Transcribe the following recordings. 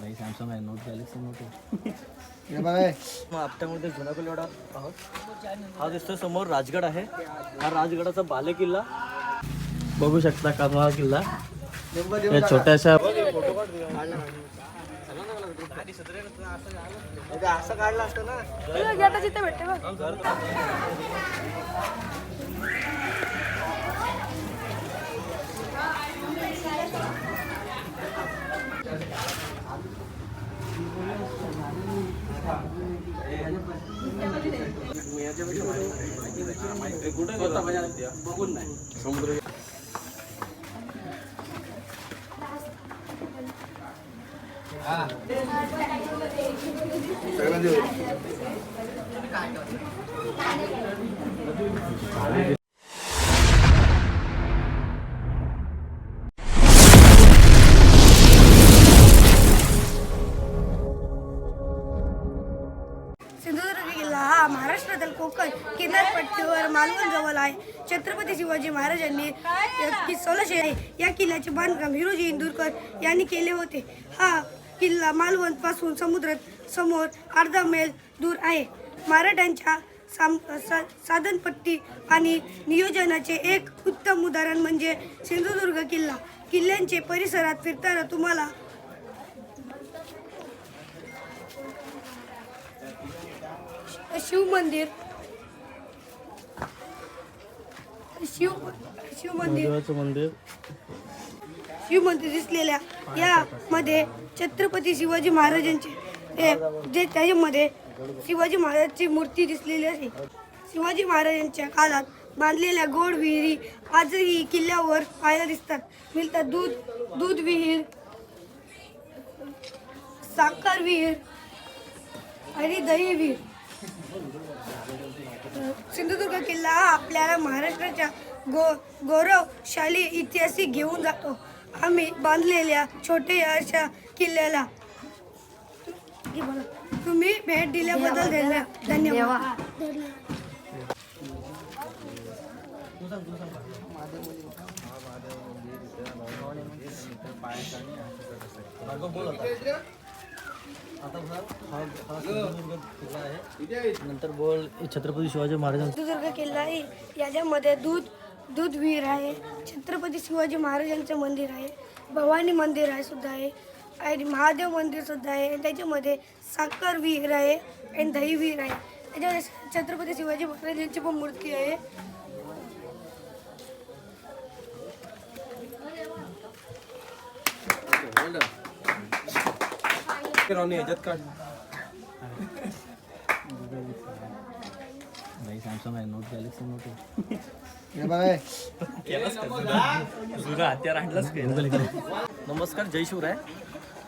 नाही सॅमसंग आहे, note Galaxy note आहे. हे बघा मग आपल्यामध्ये जुना कोल्हाडा आहोत. हा दिसतो समोर राजगड आहे. हा राजगडाचा बाले किल्ला बघू शकता. कर्नाळा किल्ला या छोट्याशा असं काढलं असतं ना. जिथे भेटते बघून नाही समुद्र. सिंधुदुर्ग किल्ला हा महाराष्ट्रातील कोकण किनारपट्टीवर मालवण जवळ आहे. छत्रपती शिवाजी महाराजांनी 1600 या किल्ल्याचे बांधकाम हिरोजी इंदुरकर यांनी केले होते. हा किल्ला मालवण पासून समुद्रात समोर अर्धा मैल दूर आहे. मराठ्यांच्या साधनपट्टी आणि नियोजनाचे एक उत्तम उदाहरण म्हणजे सिंधुदुर्ग किल्ला. किल्ल्यांचे परिसरात फिरताना तुम्हाला शिव मंदिर दिसलेल्या यामध्ये छत्रपती शिवाजी महाराजांचे जे त्याच्यामध्ये शिवाजी महाराजांची मूर्ती दिसलेली आहे. शिवाजी महाराजांच्या काळात बांधलेल्या गोड विहिरी आजही किल्ल्यावर पाहायला मिळतात. दूध विहीर, साखर विहीर आणि दही विहीर. सिंधुदुर्ग किल्ला हा आपल्याला महाराष्ट्राच्या गौरवशाली इतिहास घेऊन जातो. आम्ही बांधलेल्या छोट्या अशा किल्ल्याला तुम्ही भेट दिल्याबद्दल धन्यवाद. नंतर बोल छत्रपती शिवाजी महाराजांचा सिंधुदुर्ग किल्ला आहे. याच्यामध्ये दूध विहीर आहे, छत्रपती शिवाजी महाराजांचं मंदिर आहे, भवानी मंदिर आहे सुद्धा आहे आणि महादेव मंदिर सुद्धा आहे. त्याच्यामध्ये साखर विहीर आहे आणि दही विहीर आहे. त्याच्यामध्ये छत्रपती शिवाजी महाराजांची पण मूर्ती आहे. नाही सॅमसंग आहे, नोट गॅलेक्सी नोट आहे. हे बघा जुना हत्यार आणलाच काय. नमस्कार, जय शिवराय.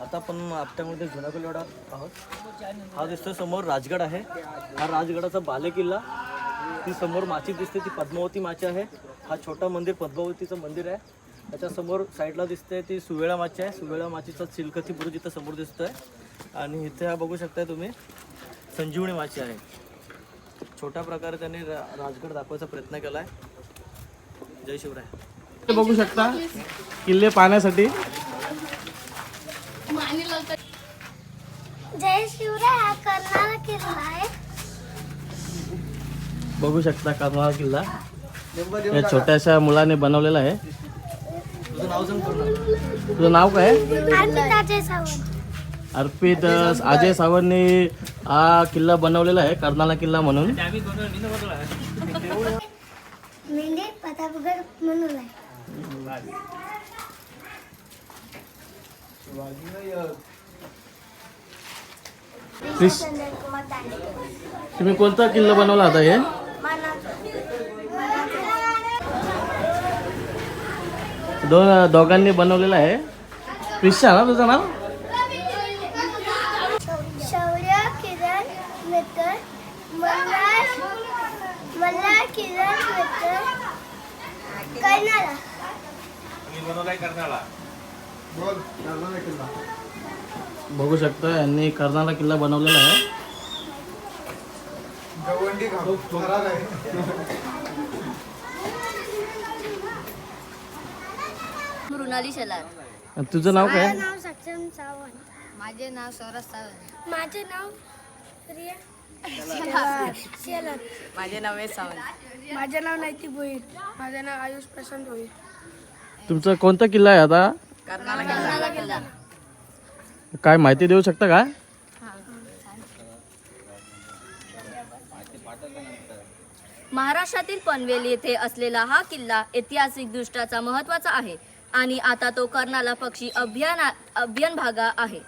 आता आपण आपल्यामध्ये जुना कोल्हाडा आहोत. हा दिसतो समोर राजगड आहे. हा राजगडाचा बाले किल्ला. ती समोर माची दिसते ती पद्मावती माची आहे. हा छोटा मंदिर पद्मावतीचं मंदिर आहे. त्याच्यासमोर साईडला दिसते ती सुवेळा माची आहे. सुवेळा माचीचा चिलखती बुरुज इथं समोर दिसतोय. आणि इथे हा बघू शकताय तुम्ही संजीवनी माची आहे. छोट्या प्रकारे त्यांनी राजगड दाखवायचा प्रयत्न केला आहे. जय शिवराय. बघू शकता किल्ले पाहण्यासाठी. जय शिवराय. हा कर्नाळा किल्ला आहे. बघू शकता कर्नाळा किल्ला या छोट्याशा मुलाने बनवलेला आहे. तुझं नाव सांग पूर्ण. तुझं नाव काय? अजय सावंत. अर्पित अजय सावंतने हा किल्ला बनवलेला आहे, कर्नाळा किल्ला म्हणून. मेंढे प्रतापगड म्हणून आहे. तुम्ही कोणता किल्ला बनवला होता? हे दोघांनी बनवलेला आहे. क्रिश्चा ना तुझं नाव? शौर्य किरण मित्र मल्हार किरण मित्र कर्नाळा. बघू शकता यांनी कर्नाळा किल्ला बनवलेला आहे. मृणाली शेलार. तुझं नाव काय? नाव सक्षम सावंत. माझे नाव सौरभ सावंत. माझे नाव रिया शेलर. माझे नाव वेद सावंत. माझे नाव नैतिक भोईर. माझे नाव आयुष प्रशांत भोईर. तुमचा कोणता किल्ला आहे आता? कर्नाला किल्ला. काय माहिती देऊ शकता का? महाराष्ट्रातील पनवेल येथे असलेला हा किल्ला ऐतिहासिक दृष्ट्या महत्त्वाचा आहे आणि आता तो कर्नाला पक्षी अभयारण्य भाग आहे.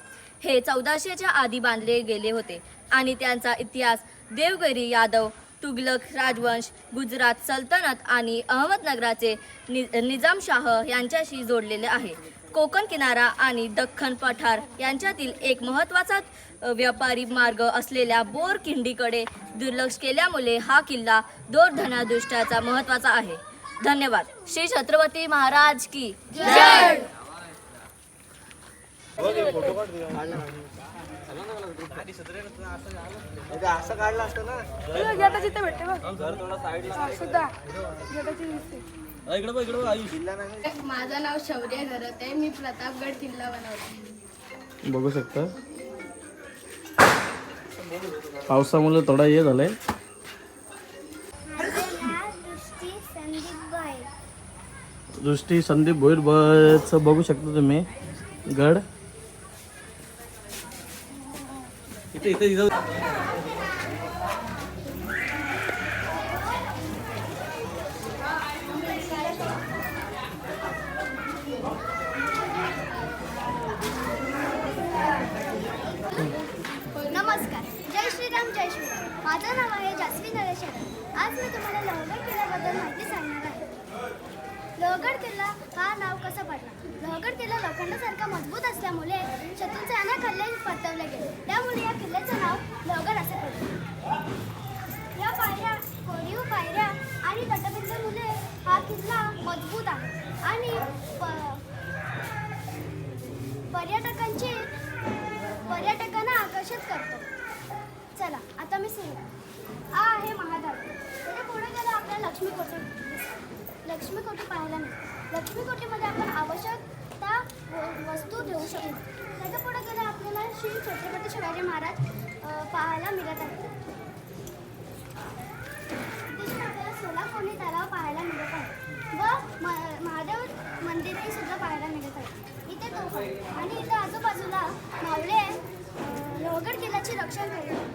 हे 1400च्या आधी बांधले गेले होते आणि त्यांचा इतिहास देवगिरी यादव, तुघलक राजवंश, गुजरात सल्तनत आणि अहमदनगराचे निजामशाह यांच्याशी जोडलेले आहे. कोकण किनारा आणि दख्खन पठार यांच्यातील एक महत्त्वाचा व्यापारी मार्ग असलेल्या बोरखिंडीकडे दुर्लक्ष केल्यामुळे हा किल्ला दूरध्वनीदृष्ट्या महत्त्वाचा आहे. धन्यवाद. श्री छत्रपती महाराज की जय. असं काढलं असतं ना. गेटाची ते भेटते बघ. सुद्धा गेटाची दिसते. इकडे बघ आयुष. माझं नाव शौर्य घरत आहे. मी प्रतापगड किल्ला बनवला. बघू शकता पावसामुळे थोडा हे झालंय. दृष्टी संदीप भोईर बस बघू शकता तुम्ही गड. इथे नमस्कार. जय श्रीराम जय श्रीराम. माझं नाव आहे जास्वी नरेश. आज मी तुम्हाला लोहगड किल्ल्याबद्दल माहिती सांगणार आहे. लोहगड किल्ला हा नाव कसं पडला? लोहगड किल्ला लोखंडासारखा मजबूत असल्यामुळे शत्रूंचे अनेक हल्ले परतवले गेले. त्यामुळे या किल्ल्याचं नाव लोहगड असे पडले. या पायऱ्या, कोरीव पायऱ्या आणि तटबंदीमुळे हा किल्ला मजबूत आहे आणि पर्यटकांना आकर्षित करतो. चला आता मी सुरू. हा आहे महाद्वार. त्याच्या पुढे गेलं आपल्याला लक्ष्मीकोठी पाहायला मिळते. लक्ष्मीकोठीमध्ये आपण आवश्यकता वस्तू ठेवू शकतो. त्याच्या पुढे गेलं आपल्याला श्री छत्रपती शिवाजी महाराज पाहायला मिळत आहे. तिथे आपल्याला सोलाकोणी तलाव पाहायला मिळत आहे व महादेव मंदिरही सुद्धा पाहायला मिळत आहे. इथे तोफ आहे आणि इथे आजूबाजूला मावळे लोहगड किल्ल्याचे रक्षण करतात.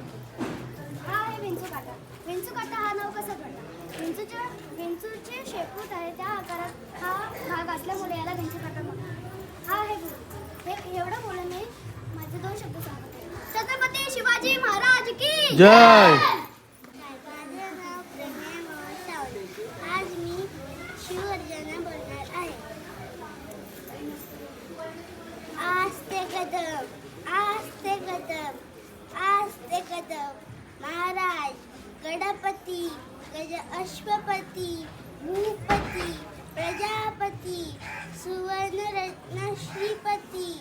हा आहे विंचू काटा. विंचू काटा हा नाव कसं पडला? विंचूचे शेपूट आहे त्या आकारात हा भाग असल्यामुळे याला विंचू काटा म्हणतात. हा आहे गुरु. हे एवढं बोलून मी माझे 2 शब्द सांगते. छत्रपती शिवाजी महाराज की जय. माझं नाव प्रज्ञा मोहन. आज मी शिवगर्जना बोलणार आहे. आस्ते कदम आस्ते कदम आस्ते कदम. महाराज गणपती गज अश्वपती भूपती प्रजापती सुवर्णरत्न श्रीपती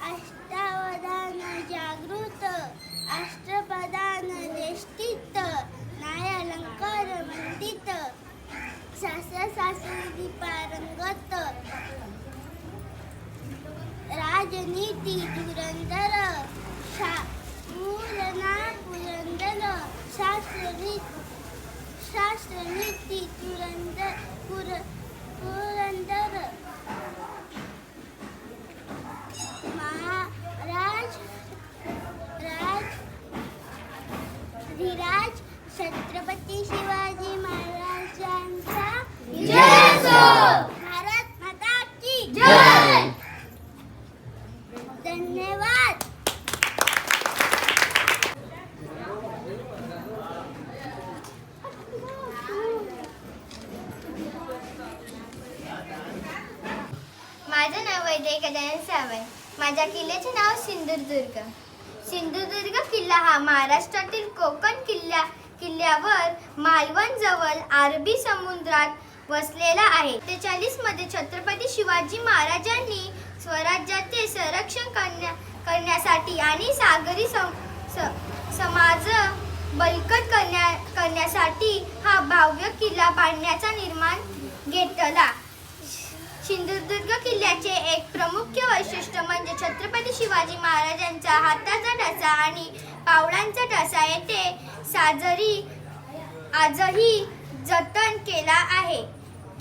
अष्टावधान जागृत अष्टप्रधान देष्टित न्यायालंकार मंडित शास्त्रशास्त्री पारंगत राजनीती धुरंधर मूलना पुरंदर शास्त्रनीती पुरंदर महाराज धीराज छत्रपती शिवाजी महाराजांचा भारत माता की जय. धन्यवाद. माझं नाव वैद्य गजानन सावंत. माझ्या किल्ल्याचे नाव सिंधुदुर्ग. सिंधुदुर्ग किल्ला हा महाराष्ट्रातील कोकण किल्ल्यावर मालवण जवळ अरबी समुद्रात वसलेला आहे. 43 मध्ये छत्रपती शिवाजी महाराजांनी स्वराज्याचे संरक्षण करण्यासाठी आणि सागरी समाज बळकट करण्यासाठी हा भव्य किल्ला बांधण्याचा निर्णय घेतला. सिंधुदुर्ग किल्ल्याचे एक प्रमुख वैशिष्ट्य म्हणजे छत्रपती शिवाजी महाराजांचा हाताचा ठसा आणि पावलांचा ठसा येथे साजरी आजही जतन केला आहे.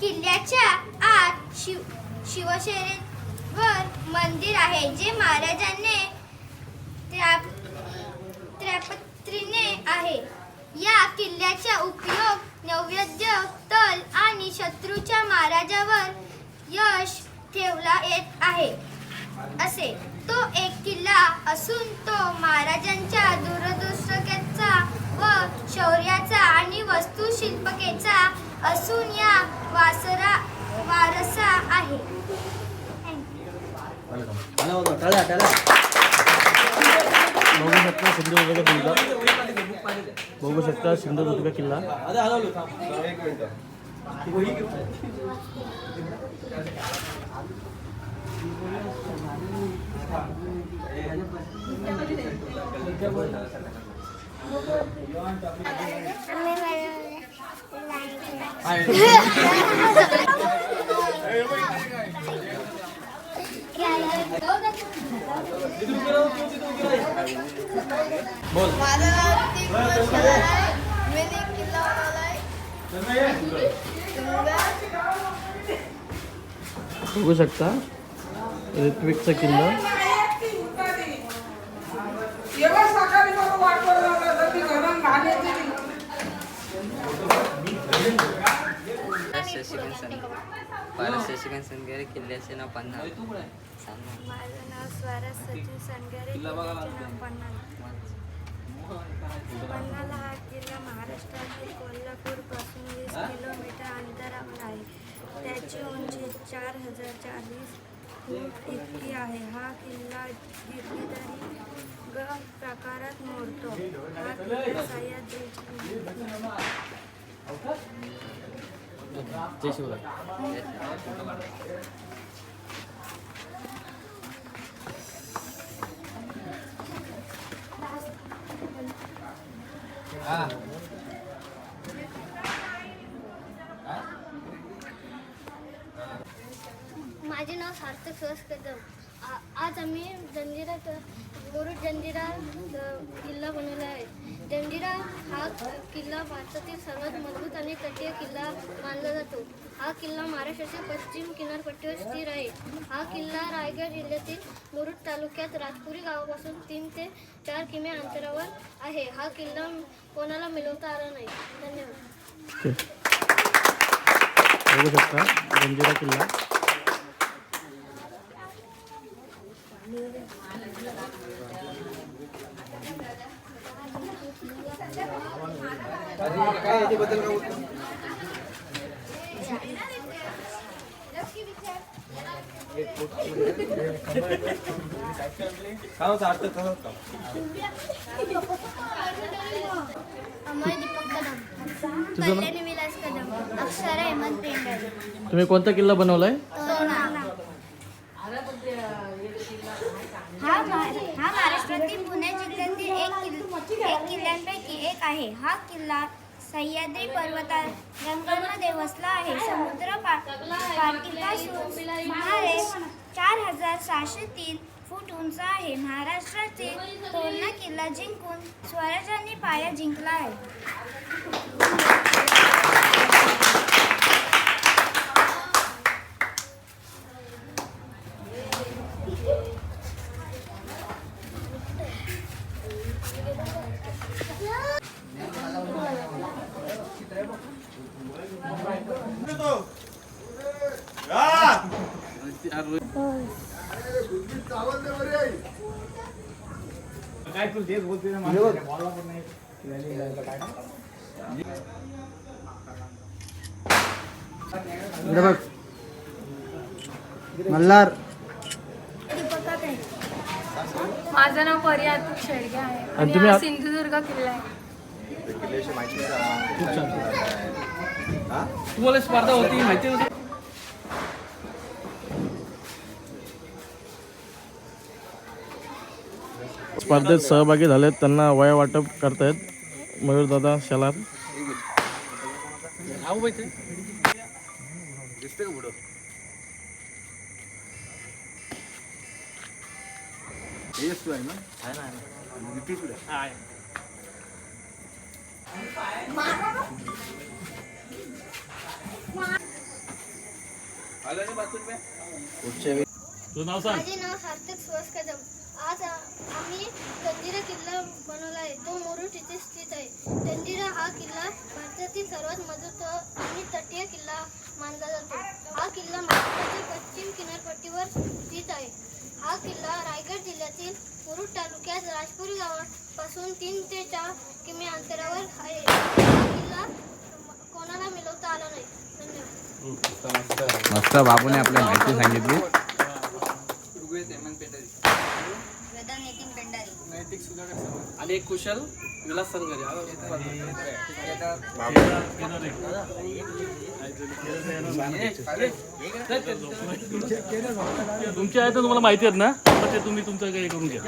किल्ल्याच्या आत शिवशेरेवर मंदिर आहे जे महाराजांनी त्र्यापत्रीने आहे. या किल्ल्याचा उपयोग नैवेद्य तल आणि शत्रूच्या महाराजावर यश ठेवला येत आहे. असे तो एक किल्ला असून तो महाराजांच्या दूरदृष्टीचा व शौर्याचा आणि वास्तुशिल्पकेचा असून या वारसा आहे. बघू शकता सिंधुदुर्ग किल्ला, बघू शकता सिंधुदुर्ग किल्ला. बघू शकता ऋत्विकचा किल्ला. शशिकांत सनगरे किल्ल्याचे नाव पन्हाळ. माझं नाव स्वराज सचिन सनगरे, किल्ल्याचे नाव पन्हाळ. पन्हाळा हा किल्ला महाराष्ट्रातील कोल्हापूरपासून 20 किलोमीटर अंतरावर आहे. त्याची उंची 4040 फूट इतकी आहे. हा किल्ला गिरदरी प्रकारात मोडतो. हा किल्ला सह्याद्रीच्या जय शिवराय. माझे नाव सार्थक सुहास कदम. आज आम्ही मुरुड जंजिरा किल्ला बनवला आहे. जंजिरा हा किल्ला भारतातील सर्वात मजबूत आणि तटीय किल्ला मानला जातो. हा किल्ला महाराष्ट्राच्या पश्चिम किनारपट्टीवर स्थिर आहे. हा किल्ला रायगड जिल्ह्यातील मुरुड तालुक्यात राजपुरी गावापासून 3 ते 4 किमी अंतरावर आहे. हा किल्ला कोणाला मिळवता आला नाही. धन्यवाद. बघू शकता जंजिरा किल्ला. अमय दीपक कदम, कल्याणी विलास कदम, अक्षरा हेमंत पेंडल. तुम्ही कोणता किल्ला बनवलाय? हा महाराष्ट्रातील पुणे जिल्ह्यातील एक किल्ल्यांपैकी एक आहे. हा किल्ला सह्याद्री पर्वतारांगांमध्ये वसला आहे. समुद्र पाठीपासून सुमारे 4603 फूट उंच आहे. महाराष्ट्रातील तोरणा किल्ला जिंकून स्वराज्याने पाया जिंकला आहे. मल्हार. माझं नाव पर्यातूक शेडगे आहे आणि आणि तुम्ही हा सिंधुदुर्ग किल्ला आहे. तुम्हाला स्पर्धा होती माहिती होती? स्पर्धेत सहभागी झालेत त्यांना वया वाटप करतायत मयूरदादा शेलार. दिसते का पुढं? माझे नाव सार्थक सुहास कदम. आज आम्ही जंजिरा किल्ला बनवला आहे. तो मुरुड येथे स्थित आहे. जंजिरा हा किल्ला भारतातील सर्वात मजबूत आणि तटीय किल्ला मानला जातो. हा किल्ला महाराष्ट्राच्या पश्चिम किनारपट्टीवर स्थित आहे. हा किल्ला रायगड जिल्ह्यातील मुरुड तालुक्यात राजपुरी गावापासून 3 ते 4 किमी अंतरावर आहे. हा किल्ला कोणाला मिळवता आला नाही. धन्यवाद. मस्त बाबूने आपल्या माहिती सांगितली. आणि एक कुशल विलास संघरी. तुमचे आहे तर तुम्हाला माहिती आहेत ना, तर ते तुम्ही तुमचं काही करून घ्या.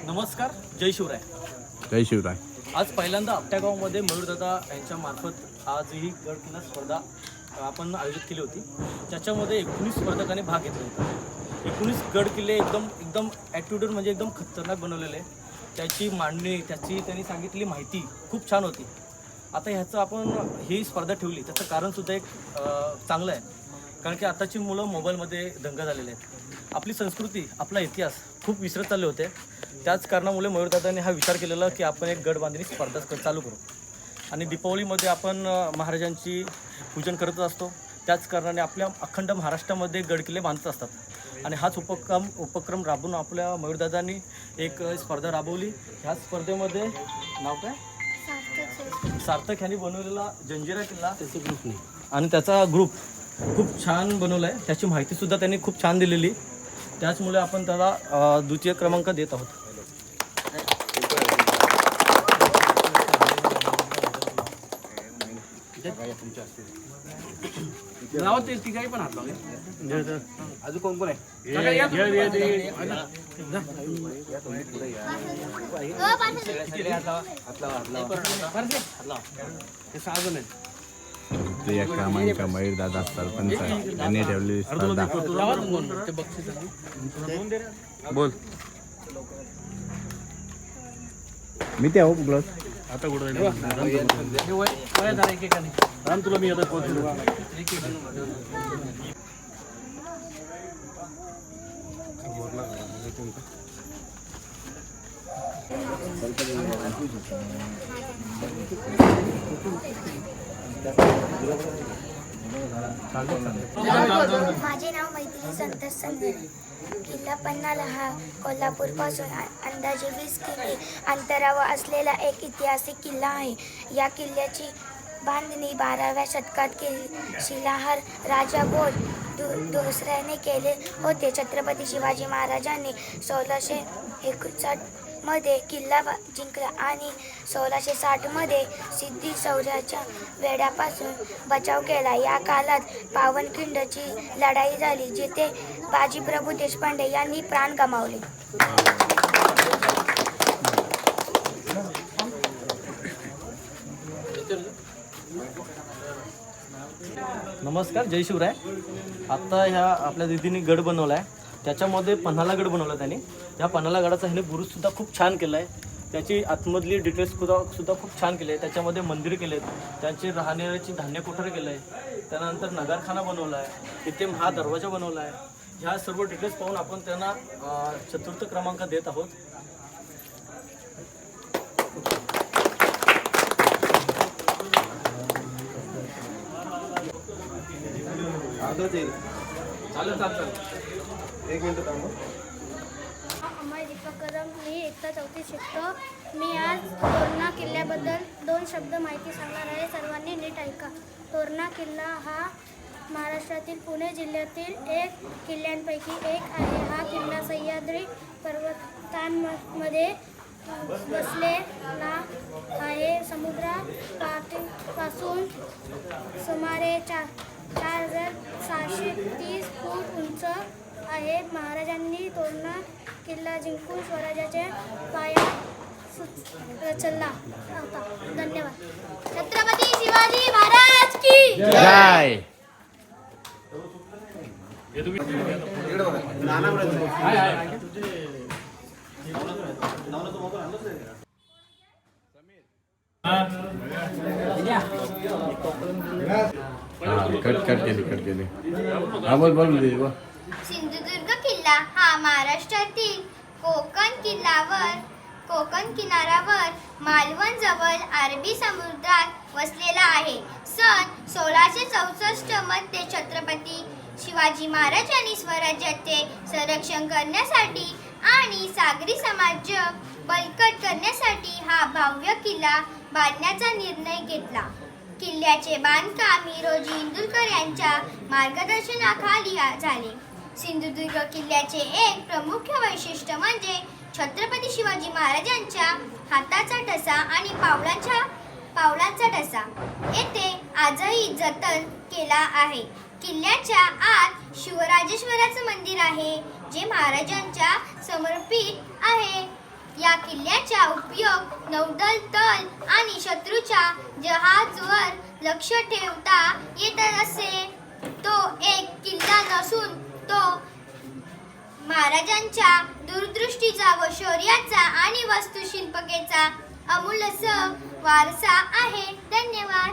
नमस्कार, जय शिवराय. जय शिवराय. आज पहिल्यांदा आपट्या गावामध्ये मयूरदादा यांच्या मार्फत आज ही गड किल्ला स्पर्धा आपण आयोजित केली होती. त्याच्यामध्ये 19 स्पर्धकांनी भाग घेतला होता. 19 गड किल्ले एकदम ॲटिट्यूड म्हणजे एकदम खतरनाक बनवलेले. त्याची मांडणी, त्याची त्यांनी सांगितलेली माहिती खूप छान होती. आता ह्याचं आपण ही स्पर्धा ठेवली त्याचं कारणसुद्धा एक चांगलं आहे. कारण की आताची मुलं मोबाईलमध्ये दंग झालेले आहेत. आपली संस्कृती, आपला इतिहास खूप विसरत चालले होते. त्याच कारणामुळे मयूरदादांनी हा विचार केलेला की आपण एक गड बांधणी स्पर्धा चालू करू. आणि दीपावलीमध्ये आपण महाराजांची पूजन करत असतो. त्याच कारणाने आपल्या अखंड महाराष्ट्रामध्ये गडकिल्ले बांधत असतात. आणि हाच उपक्रम राबवून आपल्या मयूरदादांनी एक स्पर्धा राबवली. ह्या स्पर्धेमध्ये नाव काय, सार्थक ह्यांनी बनवलेला जंजिरा किल्ला त्याचे ग्रुपने आणि त्याचा ग्रुप खूप छान बनवला आहे. त्याची माहितीसुद्धा त्यांनी खूप छान दिलेली. त्याचमुळे आपण त्याला द्वितीय क्रमांक देत आहोत. ठिकाणी पण हात अजून कोण कोण आहे. प्रिया क्रमांक मयूरदादा सरपंच यांनी ठेवलेली स्पर्धा. बोल. मी ते ब्लॉग आता कुठं राम तुला मी आता माझे नाव मैथिली संतोष संघरे. किल्ला पन्हाळा हा कोल्हापूरपासून अंदाजे 20 किमी अंतरावर असलेला एक ऐतिहासिक किल्ला आहे. या किल्ल्याची बांधणी 12व्या शतकात केली. शिलाहार राजा भोज दुसऱ्याने केले होते. छत्रपती शिवाजी महाराजांनी 1659 मध्ये किल्ला जिंकला आणि 1660 सिद्धी सौर्याच्या वेढ्यापासून बचाव केला. या काळात पावनखिंडची लढाई झाली जिथे बाजीप्रभू देशपांडे यांनी प्राण गमावले. नमस्कार, जय शिवराय. आत्ता ह्या आपल्या दिदीने गड बनवला आहे. त्याच्यामध्ये पन्हाळा गड बनवला त्यांनी. या पन्हाळा गडाचा ह्याने बुरुजसुद्धा खूप छान केला आहे. त्याची आतमधली डिटेल्ससुद्धा खूप छान केले आहे. त्याच्यामध्ये मंदिर केले आहेत. त्यांची राहण्याची धान्य कोठर केलं आहे. त्यानंतर नगारखाना बनवला आहे. इथे हा दरवाजा बनवला आहे. ह्या सर्व डिटेल्स पाहून आपण त्यांना 4th क्रमांक देत आहोत. एक मिनिट थांबा. अमय दीपक कदम. मी इयत्ता 4थीत शिकतो. मी आज तोरणा किल्ल्याबद्दल 2 शब्द माहिती सांगणार आहे. सर्वांनी नीट ऐका. तोरणा किल्ला हा महाराष्ट्रातील पुणे जिल्ह्यातील एक किल्ल्यांपैकी एक आहे. हा किल्ला सह्याद्री पर्वतांमध्ये बसलेला आहे. समुद्रापासून सुमारे 4630 फूट उंच आहे. महाराजांनी तोरणा किल्ला जिंकून स्वराज्याच्या पाया रचला होता. धन्यवाद. छत्रपती शिवाजी महाराज की जय. कट केली. हा बोल दीदी बोल. सिंधुदुर्ग किल्ला हा महाराष्ट्रातील कोकण किनाऱ्यावर मालवण जवळ अरबी समुद्रात वसलेला आहे. सन 1664 मध्ये छत्रपती शिवाजी महाराजांनी स्वराज्याचे संरक्षण करण्यासाठी आणि सागरी साम्राज्य बळकट करण्यासाठी हा भव्य किल्ला बांधण्याचा निर्णय घेतला. किल्ल्याचे बांधकाम हिरोजी इंदुरकर यांच्या मार्गदर्शनाखाली झाले. सिंधुदुर्ग किल्ल्याचे एक प्रमुख वैशिष्ट्य म्हणजे छत्रपती शिवाजी महाराजांच्या हाताचा ठसा आणि पावलांचा ठसा येथे आजही जतन केला आहे. किल्ल्याच्या आत शिवराजेश्वराचं मंदिर आहे जे महाराजांच्या समर्पित आहे. या किल्ल्याचा उपयोग नौदल तळ आणि शत्रूच्या जहाजावर लक्ष ठेवता येत असे. तो एक किल्ला नसून तो महाराजांच्या दूरदृष्टीचा व शौर्याचा आणि वास्तुशिल्पकेचा अमूल्य वारसा आहे. धन्यवाद.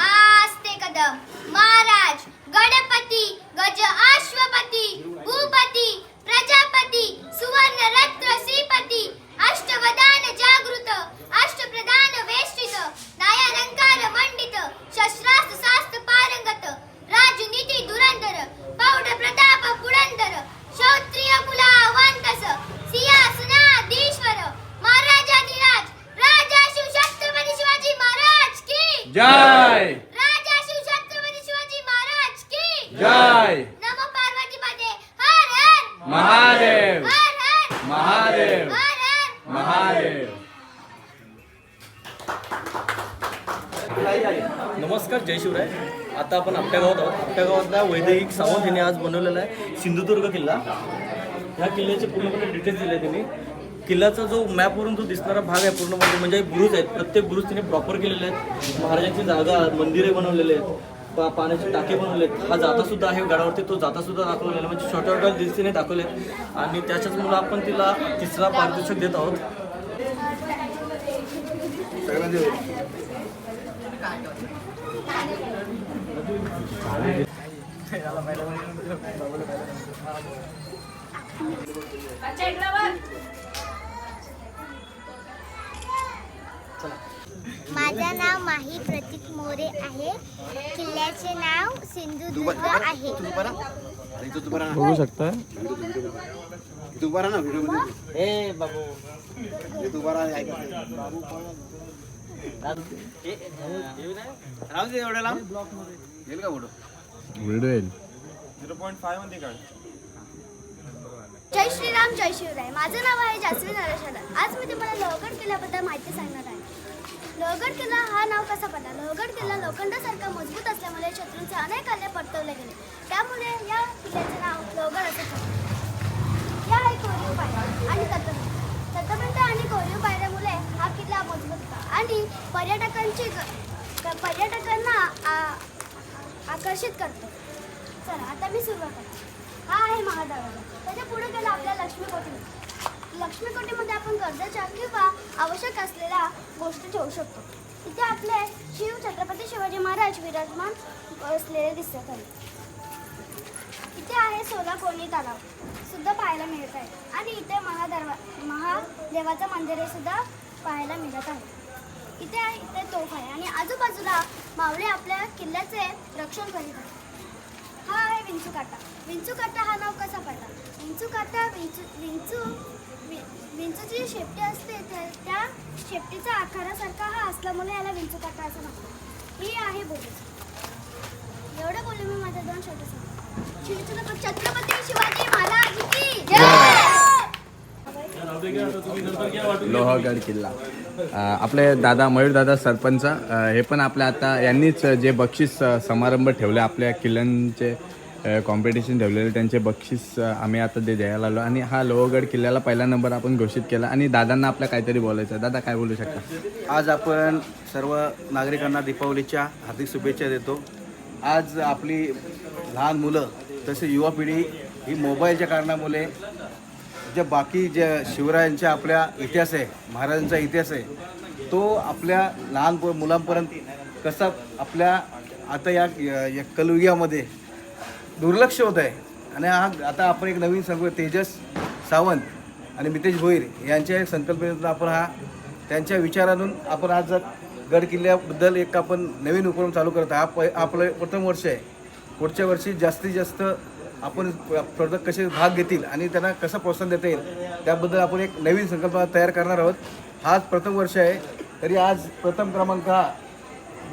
आस्ते कदम महाराज गणपती गज अश्वपती भूपती प्रजापती सुवर्ण रत्न श्रीपती अष्टवदान जागृत अष्टप्रधान वेष्टित दयालंकार मंडित शस्त्रास्त्र शास्त्र पारंगत राजनीती धुरंधर पौढ प्रताप पुरंदर क्षत्रिय कुलावंतस सिंहासनाधीश्वर महाराजाधिराज राजा शिव छत्रपती शिवाजी महाराज की जय. राजा शिव छत्रपती शिवाजी महाराज की जय. नमो पार्वती पदे हर हर महादेव. हर हर महादेव. हर हर महादेव. नमस्कार, जय शिवराय. आता आपण आपल्या गावात आहोत. आपल्या गावातला वैदेहिक सावंत यांनी आज बनवलेला आहे सिंधुदुर्ग किल्ला. ह्या किल्ल्याचे पूर्णपणे डिटेल्स दिले त्यांनी. किल्ल्याचा जो मॅपवरून जो दिसणारा भाग आहे पूर्णपणे म्हणजे बुरुज आहेत. प्रत्येक बुरुज तिने प्रॉपर केलेले आहेत. महाराजांची जागा मंदिरे बनवलेले आहेत. पाण्याचे टाके बनवले आहेत. हा जाता सुद्धा आहे गडावरती. तो जाता सुद्धा दाखवलेला आहे. म्हणजे छोट्या छोट्या दिसतीने दाखवले आहेत. आणि त्याच्याच मुळे आपण तिला तिसरा पारितोषिक देत आहोत. माझं नाव माही प्रतीक मोरे आहे. किल्ल्याचे नाव सिंधुदुर्ग आहे. बघू शकता. व्हिडिओ येईल. जय श्रीराम जय शिवराय. माझं नाव आहे जास्वी नरेश. आज मी तुम्हाला लोहगड किल्ल्याबद्दल माहिती सांगणार आहे. लोहगड किल्ला हा नाव कसा पडला? लोहगड किल्ला लोखंडासारखा मजबूत असल्यामुळे शत्रूंचे अनेक हल्ले परतवले गेले. त्यामुळे या किल्ल्याचे नाव लोहगड असे पडले. या आहे कोरीव पायऱ्या आणि तटबंध आणि कोरीव पायऱ्यामुळे हा किल्ला मजबूत होता आणि पर्यटकांना आकर्षित करतो. चला आता मी सुरुवात करते. हा आहे महादरवाजा. त्याच्या पुढे गेला आपल्या लक्ष्मीकोटीमध्ये आपण गरजेच्या किंवा आवश्यक असलेल्या गोष्टी ठेवू शकतो. इथे आपले छत्रपती शिवाजी महाराज विराजमान असलेले दिसत आहे. इथे आहे 16 कोणी तलाव सुद्धा पाहायला मिळत आहे आणि इथे महादेवाचं मंदिर सुद्धा पाहायला मिळत आहे. इथे तोफ आहे आणि आजूबाजूला मावळे आपल्या किल्ल्याचे रक्षण करीत आहेत. हा आहे विंचू काटा. विंचू काटा हा नाव कसा पडला? विंचू काटा विंचूची शेपटी असते त्या शेपटीचा आकारासारखा हा असल्यामुळे याला विंचू काटा असं म्हणतात. ही आहे बुरुज. एवढं बोलू मी माझ्या 2 छोटे छत्रपती शिवाजी महाराज की जय. लोहगड किल्ला. आपले दादा मयूर दादा सरपंच हे पण आपल्या आता यांनीच जे बक्षीस समारंभ ठेवले आपल्या किल्ल्यांचे कॉम्पिटिशन ठेवलेलं त्यांचे बक्षीस आम्ही आता ते द्यायला आलो आणि हा लोहगड किल्ल्याला पहिला नंबर आपण घोषित केला आणि दादांना आपल्या काहीतरी बोलायचं. दादा काय बोलू शकता? आज आपण सर्व नागरिकांना दीपावलीच्या हार्दिक शुभेच्छा देतो. आज आपली लहान मुलं तसे युवा पिढी ही मोबाईलच्या कारणामुळे जे बाकी जे शिवरायांच्या आपल्या इतिहास आहे, महाराजांचा इतिहास आहे, तो आपल्या लहान मुलांपर्यंत कसा आपल्या आता या कलयुगामध्ये दुर्लक्ष होत आहे. आणि हा आता आपण एक नवीन तेजस सावंत आणि मितेश भोईर यांच्या संकल्पनेतून आपण त्यांच्या विचारातून आपण आज गड किल्ल्याबद्दल एक आपण नवीन उपक्रम चालू करत आहोत. आपलं प्रथम वर्ष आहे. पुढच्या वर्षी जास्तीत जास्त आपण स्पर्धक कसे भाग घेतील आणि त्यांना कसं प्रोत्साहन देता येईल त्याबद्दल आपण एक नवीन संकल्पना तयार करणार आहोत. हाच प्रथम वर्ष आहे. तरी आज प्रथम क्रमांक हा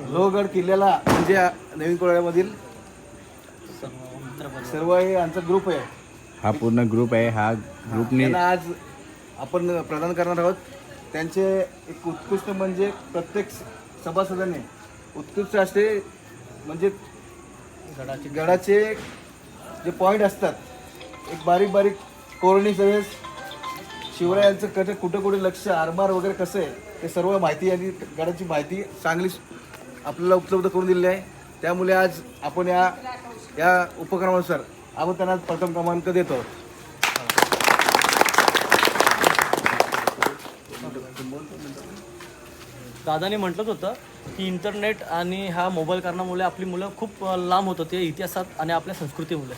लोहगड किल्ल्याला म्हणजे नवीन कोळ्यामधील सर्व हे आमचा ग्रुप आहे. हा पूर्ण ग्रुप आहे. हा ग्रुपने आज आपण प्रदान करणार आहोत. त्यांचे एक उत्कृष्ट म्हणजे प्रत्येक सभासदाने उत्कृष्ट असे म्हणजे गडाचे जे पॉईंट असतात, एक बारीक बारीक कोरणी सगळे शिवरायांचं कुठं कुठे लक्ष आरमार वगैरे कसं आहे ते सर्व माहिती आणि गडाची माहिती चांगली आपल्याला उपलब्ध करून दिलेली आहे. त्यामुळे आज आपण या उपक्रमानुसार आपण त्यांना प्रथम क्रमांक देतो. दादाने म्हटलंच होतं की इंटरनेट आणि हा मोबाईल कारणामुळे आपली मुलं खूप लांब होत होते इतिहासात आणि आपल्या संस्कृतीमुळे.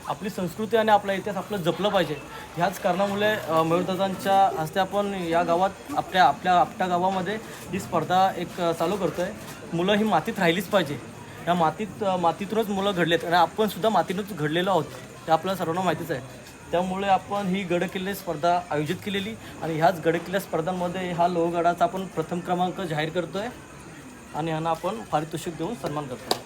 आपली संस्कृती आणि आपला इतिहास आपलं जपलं पाहिजे. ह्याच कारणामुळे मयूरदादांच्या हस्ते आपण या गावात आपल्या आपट्या गावामध्ये ही स्पर्धा एक चालू करतो आहे. मुलं ही मातीत राहिलीच पाहिजे. या मातीतूनच मुलं घडलेत आणि आपण सुद्धा मातीतूनच घडलेलो आहोत ते आपल्याला सर्वांना माहितीच आहे. त्यामुळे आपण ही गडकिल्ले स्पर्धा आयोजित केलेली आणि ह्याच गडकिल्ले स्पर्धांमध्ये हा लोहगडाचा आपण प्रथम क्रमांक जाहीर करतो आहे आणि ह्यांना आपण पारितोषिक देऊन सन्मान करतो.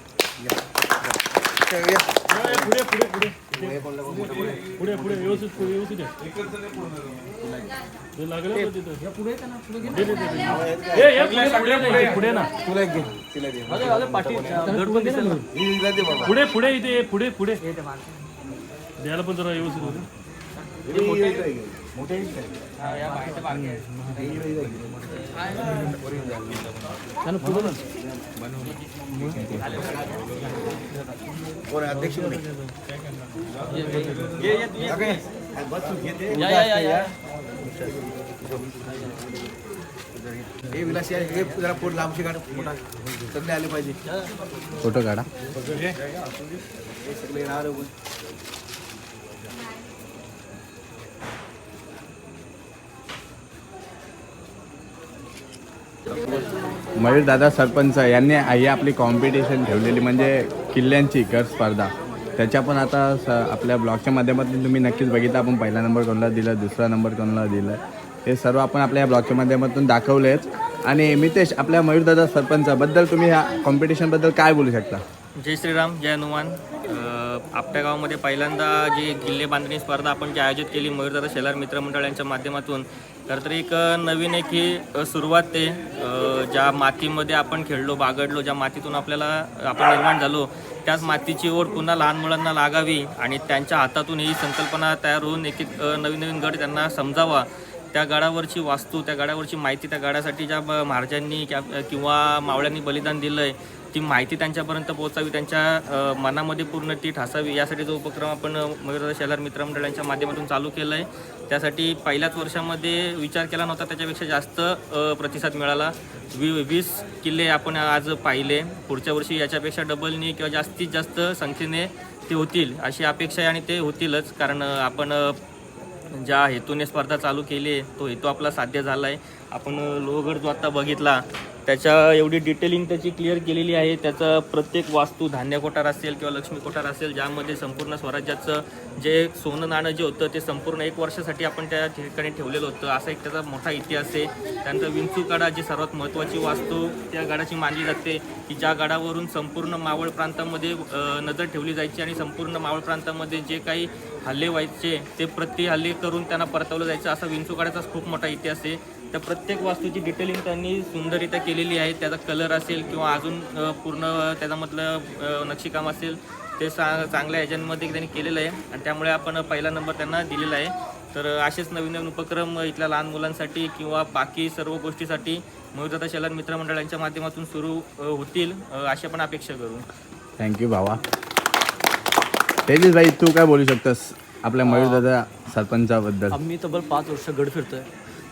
पुढे इथे पुढे द्यायला पण जरा व्यवस्थित होते. अध्यक्ष हे विलास हे जरा पोट लांबशी काढ, मोठा सगळे आले पाहिजे. फोटो काढा. सगळे राहणार मयूर दादा सरपंच यांनी ही आपली कॉम्पिटिशन ठेवलेली म्हणजे किल्ल्यांची गड स्पर्धा. त्याच्या पण आता आपल्या ब्लॉगच्या माध्यमातून तुम्ही नक्कीच बघितलं. आपण पहिला नंबर कोणाला दिला, दुसरा नंबर कोणाला दिला, हे सर्व आपण आपल्या या ब्लॉगच्या माध्यमातून दाखवलेच. आणि मितेश, आपल्या मयूरदादा सरपंचाबद्दल तुम्ही ह्या कॉम्पिटिशनबद्दल काय बोलू शकता? जय श्रीराम, जय हनुमान. आपट्या गावामध्ये पहिल्यांदा जी किल्ले बांधणी स्पर्धा आपण जी आयोजित केली मयूरदादा शेलार मित्रमंडळ यांच्या माध्यमातून, तर एक नवीन एक ही सुरुवात ते ज्या मातीमध्ये आपण खेळलो, बागडलो, ज्या मातीतून आपण निर्माण झालो, त्याच मातीची ओढ पुन्हा लहान मुलांना लागावी आणि त्यांच्या हातातून ही संकल्पना तयार होऊन एक नवीन नवीन गड त्यांना समजावा. त्या गडावरची वास्तू, त्या गडावरची माहिती, त्या गडासाठी ज्या महाराजांनी किंवा मावळ्यांनी बलिदान दिलं आहे ती माहिती त्यांच्यापर्यंत पोहोचावी, त्यांच्या मनामध्ये पूर्ण ती ठासावी, यासाठी जो उपक्रम आपण मयूरदादा शेलार मित्रमंडळांच्या माध्यमातून चालू केला आहे. त्यासाठी पहिल्याच वर्षामध्ये विचार केला नव्हता, त्याच्यापेक्षा जास्त प्रतिसाद मिळाला. 20 किल्ले आपण आज पाहिले. पुढच्या वर्षी याच्यापेक्षा डबलनी किंवा जास्तीत जास्त संख्येने ते होतील अशी अपेक्षा आहे आणि ते होतीलच. कारण आपण ज्या हेतूने स्पर्धा चालू केली आहे तो हेतू आपला साध्य झाला आहे. आपण लोहगड जो आत्ता बघितला त्याच्या एवढी डिटेलिंग त्याची क्लिअर केलेली आहे. त्याचं प्रत्येक वास्तू, धान्य कोठार असेल किंवा लक्ष्मी कोठार असेल, ज्यामध्ये संपूर्ण स्वराज्याचं जे सोनं नाणं जे होतं ते संपूर्ण 1 वर्षासाठी आपण त्या ठिकाणी ठेवलेलं होतं, असा एक त्याचा मोठा इतिहास आहे. त्यानंतर विंचूकडा जी सर्वात महत्त्वाची वास्तू त्या गडाची मानली जाते की ज्या गडावरून संपूर्ण मावळ प्रांतामध्ये नजर ठेवली जायची आणि संपूर्ण मावळ प्रांतामध्ये जे काही हल्ले व्हायचे ते हल्ले करून त्यांना परतवलं जायचं, असा विंचूकडाचा खूप मोठा इतिहास आहे. त्या प्रत्येक वास्तूची डिटेलिंग त्यांनी सुंदररित्या केलेली आहे. त्याचा कलर असेल किंवा अजून पूर्ण त्याच्यामधलं नक्षीकाम असेल ते चांगल्या ह्याच्यामध्ये त्यांनी केलेलं आहे आणि त्यामुळे आपण पहिला नंबर त्यांना दिलेला आहे. तर असेच नवीन नवीन उपक्रम इथल्या लहान मुलांसाठी किंवा बाकी सर्व गोष्टीसाठी मयूरदादा शेलार मित्रमंडळांच्या माध्यमातून सुरू होतील अशी आपण अपेक्षा करू. थँक्यू भावा. तेजस भाई, तू काय बोलू शकतोस आपल्या मयूरदादा सरपंचाबद्दल? आम्ही तब्बल 5 वर्ष गड फिरतोय.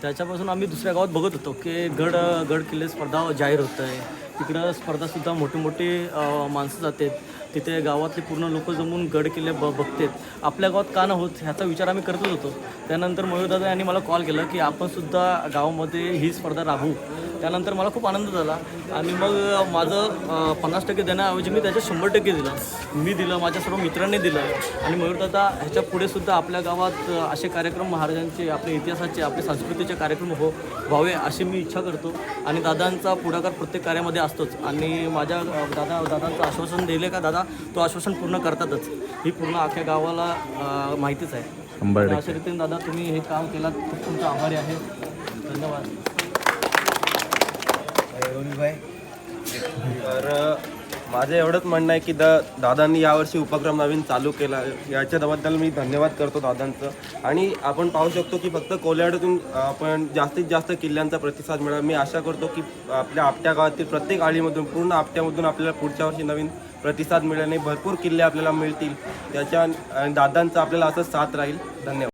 त्याच्यापासून आम्ही दुसऱ्या गावात बघत होतो की गड किल्ले स्पर्धा जाहीर होत आहे. तिकडं स्पर्धासुद्धा मोठी मोठी माणसं जातात. तिथे गावातले पूर्ण लोक जमून गड किल्ले बघतात. आपल्या गावात का न होत ह्याचा विचार आम्ही करतच होतो. त्यानंतर मयूरदादा यांनी मला कॉल केला की आपण सुद्धा गावामध्ये ही स्पर्धा राबवू. त्यानंतर मला खूप आनंद झाला आणि मग माझं 50% देण्याऐवजी मी त्याच्यात 100% दिलं. मी दिलं, माझ्या सर्व मित्रांनी दिलं आणि मयूरदादा ह्याच्या पुढे सुद्धा आपल्या गावात असे कार्यक्रम महाराजांचे, आपल्या इतिहासाचे, आपले संस्कृतीचे कार्यक्रम व्हावे अशी मी इच्छा करतो. आणि दादांचा पुढाकार प्रत्येक कार्यामध्ये असतोच आणि माझ्या दादांचं आश्वासन दिले का दादा तो आश्वासन पूर्ण करतातच. ही पूर्ण अख्ख्या गावाला माहितीच आहे. 100%. अशा रीतीने दादा तुम्ही हे काम केलात, खूप तुमचा आभारी आहे. धन्यवाद. तर माझं एवढंच म्हणणं आहे की दादांनी यावर्षी उपक्रम नवीन चालू केला, याच्याबद्दल मी धन्यवाद करतो दादांचं. आणि आपण पाहू शकतो की फक्त कोल्हाड्यातून आपण जास्तीत जास्त किल्ल्यांचा प्रतिसाद मिळाला. मी आशा करतो की आपल्या आपट्या गावातील प्रत्येक आळीमधून, पूर्ण आपट्यामधून आपल्याला पुढच्या वर्षी नवीन प्रतिसाद मिळाल्याने भरपूर किल्ले आपल्याला मिळतील. त्याच्या दादांचा आपल्याला असंच साथ राहील. धन्यवाद.